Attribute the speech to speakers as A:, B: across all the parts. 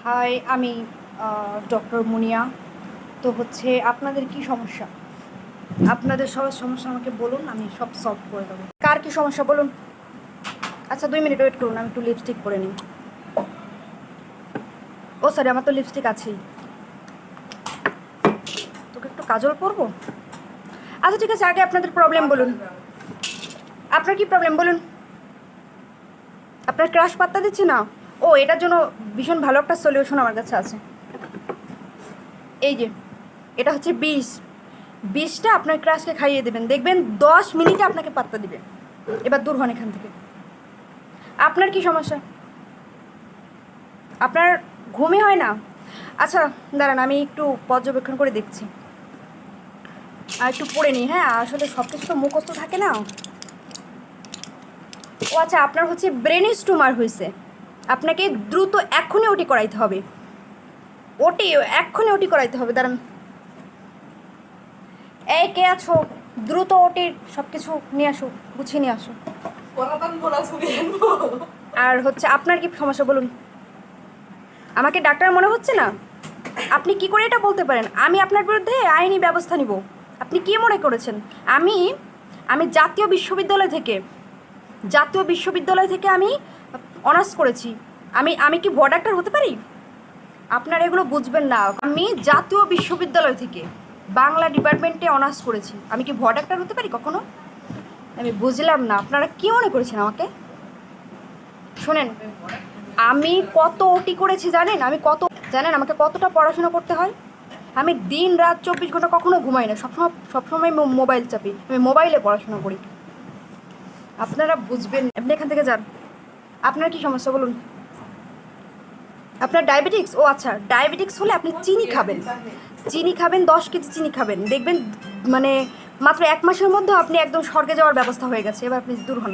A: High, আমি doctor মুনিয়া। তো হচ্ছে আপনাদের কি সমস্যা? আপনাদের সবার সমস্যা আমাকে বলুন, আমি সব সলভ করে দেবো। কার কি সমস্যা বলুন? আচ্ছা 2 মিনিট ওয়েট করুন, আমি একটু লিপস্টিক পরে নিই। ও সরি, আমার তো লিপস্টিক আছেই। তোকে একটু কাজল পরবো। আচ্ছা ঠিক আছে, আগে আপনাদের প্রবলেম বলুন। আপনার কি প্রবলেম বলুন? আপনার ক্রাশ পাত্তা দিচ্ছে না? ও, এটার জন্য ভীষণ ভালো একটা সলিউশন আমার কাছে আছে। এই যে, এটা হচ্ছে বিষটা আপনার ক্রাশকে খাইয়ে দেবেন, দেখবেন 10 মিনিটে আপনাকে পাত্তা দিবে। এবার দূর হন এখান থেকে। আপনার কি সমস্যা? আপনার ঘুমই হয় না? আচ্ছা দাঁড়ান, আমি একটু পর্যবেক্ষণ করে দেখছি। আর একটু পড়ে নিই। হ্যাঁ, আসলে সব কিছু তো মুখস্থ থাকে না। ও আচ্ছা, আপনার হচ্ছে ব্রেনের টিউমার হয়েছে। আপনাকে দ্রুত এক্ষুনি ওটি করাইতে হবে। এক্ষুনি ওটি করাইতে হবে। দাঁড়ান, এই কে আছো? দ্রুত ওটির সব কিছু নিয়ে আসো, গুছিয়ে নিয়ে আসো। আর হচ্ছে আপনার কি সমস্যা বলুন? আমাকে ডাক্তার মনে হচ্ছে না? আপনি কি করে এটা বলতে পারেন? আমি আপনার বিরুদ্ধে আইনি ব্যবস্থা নিব। আপনি কি মনে করেছেন? আমি আমি জাতীয় বিশ্ববিদ্যালয় থেকে আমি অনার্স করেছি। আমি কি ভুয়া ডাক্তার হতে পারি? আপনারা এগুলো বুঝবেন না। আমি জাতীয় বিশ্ববিদ্যালয় থেকে বাংলা ডিপার্টমেন্টে অনার্স করেছি। আমি কি ভুয়া ডাক্তার হতে পারি কখনো? আমি বুঝলাম না, আপনারা কি মনে করেছেন আমাকে? শোনেন, আমি কত ওটি করেছি জানেন? আমাকে কতটা পড়াশোনা করতে হয়? আমি দিন রাত 24 ঘন্টা কখনো ঘুমাই না, সবসময় মোবাইল চাপি। আমি মোবাইলে পড়াশোনা করি। আপনারা বুঝবেন। আপনি এখান থেকে যান। আপনার কি সমস্যা বলুন? আপনার ডায়াবেটিক্স? ও আচ্ছা, ডায়াবেটিক্স হলে আপনি চিনি খাবেন। 10 কেজি চিনি খাবেন, দেখবেন মানে মাত্র 1 মাসের মধ্যে আপনি একদম স্বর্গে যাওয়ার ব্যবস্থা হয়ে গেছে। এবার আপনি দূর হন।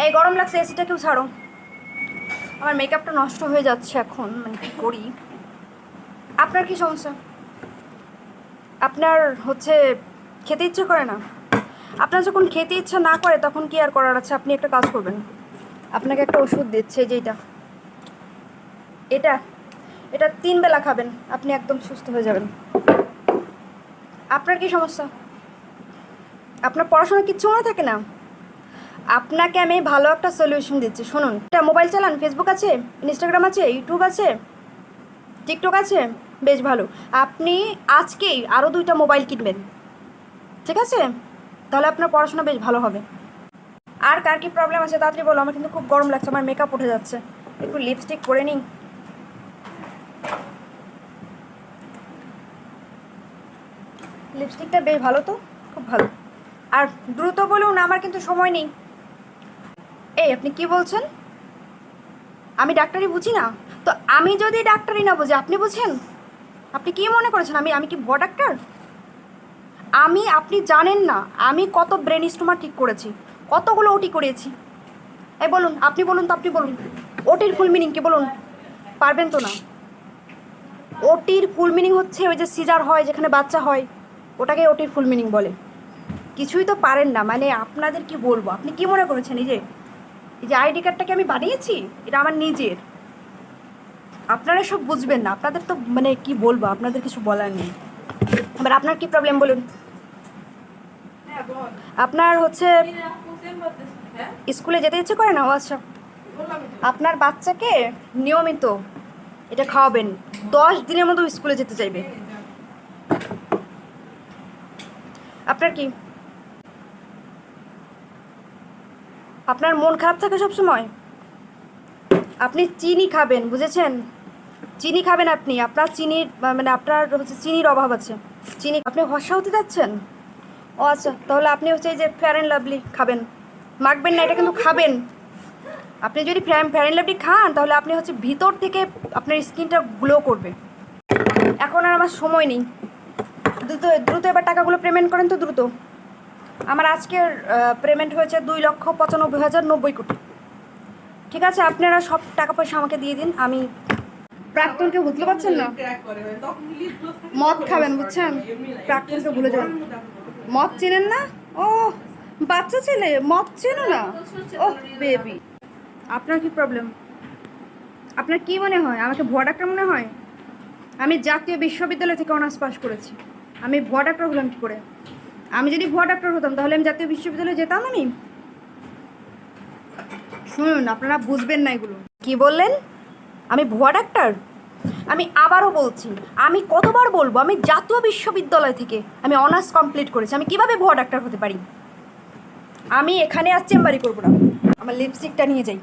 A: এই গরম লাগছে, এসিটা কেউ ছাড়ো। আমার মেকআপটা নষ্ট হয়ে যাচ্ছে এখন, মানে কী করি। আপনার কি সমস্যা? আপনার হচ্ছে খেতে ইচ্ছে করে না? আপনার যখন খেতে ইচ্ছা না করে তখন কি আর করার আছে? আপনি একটা কাজ করবেন, আপনাকে একটা ওষুধ দিচ্ছে, যেটা এটা এটা 3 বেলা খাবেন, আপনি একদম সুস্থ হয়ে যাবেন। আপনার কি সমস্যা? আপনার পড়াশোনা কিচ্ছু মনে থাকে না? আপনাকে আমি ভালো একটা সলিউশন দিচ্ছি, শুনুন। এটা মোবাইল চালান, ফেসবুক আছে, ইনস্টাগ্রাম আছে, ইউটিউব আছে, টিকটক আছে? বেশ ভালো। আপনি আজকেই আরও 2টা মোবাইল কিনবেন, ঠিক আছে? তাহলে আপনার পড়াশোনা বেশ ভালো হবে। আর কার কি প্রবলেম আছে তাড়াতাড়ি বলো, আমার কিন্তু খুব গরম লাগছে, আমার মেকআপ উঠে যাচ্ছে। একটু লিপস্টিক পরে নিই। লিপস্টিকটা বেশ ভালো তো, খুব ভালো। আর দ্রুত বলুন, আমার কিন্তু সময় নেই। এই আপনি কি বলছেন? আমি ডাক্তারি বুঝি না? তো আমি যদি ডাক্তারি না বুঝি, আপনি বুঝেন? আপনি কি মনে করেছেন আমি আমি কি ভুয়া ডাক্তার? আপনি জানেন না আমি কত ব্রেন স্টোমা ঠিক করেছি, কতগুলো ওটি করিয়েছি। এই বলুন, আপনি বলুন তো, আপনি বলুন ওটির ফুল মিনিং কি বলুন। পারবেন তো না? ওটির ফুল মিনিং হচ্ছে ওই যে সিজার হয়, যেখানে বাচ্চা হয়, ওটাকে ওটির ফুল মিনিং বলে। কিছুই তো পারেন না, মানে আপনাদের কি বলবো। আপনি কি মনে করেছেন এই যে আইডি কার্ডটাকে আমি বানিয়েছি, এটা আমার নিজের। আপনারা সব বুঝবেন না, আপনাদের তো মানে কি বলবো, আপনাদের কিছু বলার নেই। এবার আপনার কি প্রবলেম বলুন? আপনার হচ্ছে স্কুলে যেতে ইচ্ছে করে না? ও আচ্ছা, আপনার বাচ্চাকে নিয়মিত এটা খাওয়াবেন, 10 দিনের মতো স্কুলে যেতে চাইবে। আপনার কি, আপনার মন খারাপ থাকে সব সময়? আপনি চিনি খাবেন, বুঝেছেন? চিনি খাবেন আপনি। আপনার চিনির মানে আপনার হচ্ছে চিনির অভাব আছে। আপনি হর্ষা হতে যাচ্ছেন? ও আচ্ছা, তাহলে আপনি হচ্ছে এই যে ফেয়ার অ্যান্ড লাভলি খাবেন। মাখবেন না, এটা কিন্তু খাবেন। আপনি যদি ফেয়ার অ্যান্ড লাভলি খান তাহলে আপনি হচ্ছে ভিতর থেকে আপনার স্কিনটা গ্লো করবে। এখন আর আমার সময় নেই, দ্রুত দ্রুত এবার টাকাগুলো পেমেন্ট করেন তো দ্রুত। আমার আজকের পেমেন্ট হয়েছে 2,95,90,090 ঠিক আছে, আপনারা সব টাকা পয়সা আমাকে দিয়ে দিন। আমি প্রাক্তনকে বুঝতে পারছেন না? মদ খাবেন, বুঝছেন? প্রাক্তনকে ভুলে যান। মদ চেনেন না? ও বাচ্চা ছেলে, মদ চেনো না? ও বেবি, আপনার কি প্রবলেম? আপনার কি মনে হয় আমাকে ভুয়া ডাক্তার মনে হয়? আমি জাতীয় বিশ্ববিদ্যালয় থেকে অনার্স পাস করেছি, আমি ভুয়া ডাক্তার হলাম কী করে? আমি যদি ভুয়া ডাক্তার হতাম তাহলে আমি জাতীয় বিশ্ববিদ্যালয়ে যেতাম আমি? শুনুন, আপনারা বুঝবেন না এগুলো। কি বললেন? আমি ভুয়া ডাক্তার? আমি আবারও বলছি, আমি কতবার বলবো, আমি জাতীয় বিশ্ববিদ্যালয় থেকে আমি অনার্স কমপ্লিট করেছি, আমি কিভাবে ভুয়া ডাক্তার হতে পারি? আমি এখানে আর চেম্বারি করবো না, আমার লিপস্টিকটা নিয়ে যাই।